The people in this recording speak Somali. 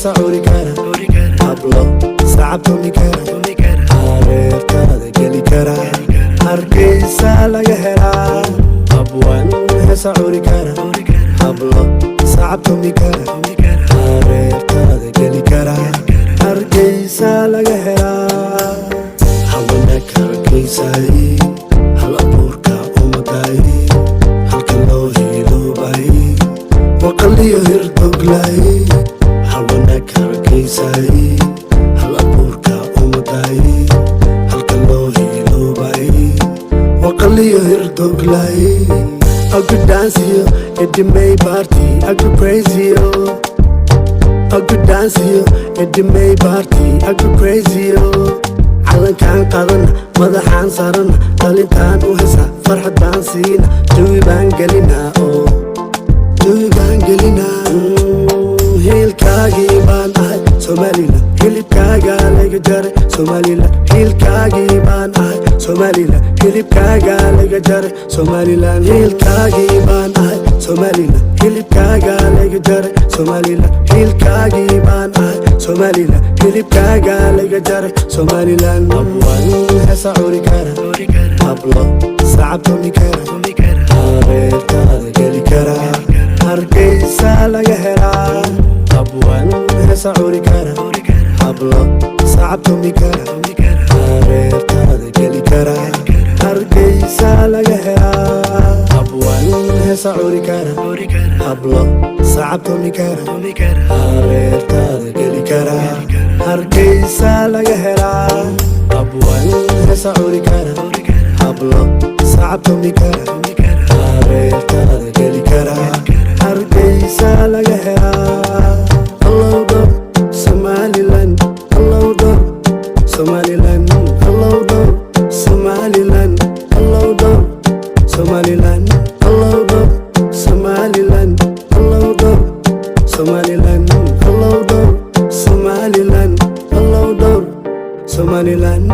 سعوري كارا hablo sacabtumi kara hareertaada geli kara hargeysa laga helaa abwan heesa curi kara hablo sacabtumi kara hareertaada geli kara hargeysa laga helaa hawanak hargeysay hal abuurka umaday halka loo hiiloobay waqaliyo hirdoglay hawanak hargeysay hal abuurka umaday halka loo hiiloobay waqaliyo hirdoglay I could dance you at the May party, I could praise you. I could dance you at the May party, I could praise you. calankaan qadan madaxaan saran dhalintaan u hesa farxad baan siina jawi baan gelinaa oo jawi baan gelinaa hiilkaagii baan ahay Somaliland hilibkaagaa laga jaray Somaliland hiilkaagii baan ahay Somaliland hilibkaagaa laga jaray Somaliland hiilkaagii baan ahay Somaliland hilibkaagaa laga jaray Somaliland hiilkaagii baan ahay Somaliland hilibkaagaa laga jaray Somaliland abwan heesa curi kara hablo sacabtumi kara hareertaada geli kara hargeysa laga helaa abwan heesa curi kara hablo sacabtumi kara hareertaada geli kara hargeysa laga helaa abwan heesa curi kara hablo sacabtumi kara hareertaada geli kara hargeysa laga helaa abwan heesa curi kara hablo sacabtumi kara hareertaada geli kara hargeysa laga helaa Hello dog Somaliland Hello dog Somaliland Hello dog Somaliland Hello dog Somaliland Hello dog Somaliland Hello dog Somaliland Hello dog Somaliland Hello dog Somaliland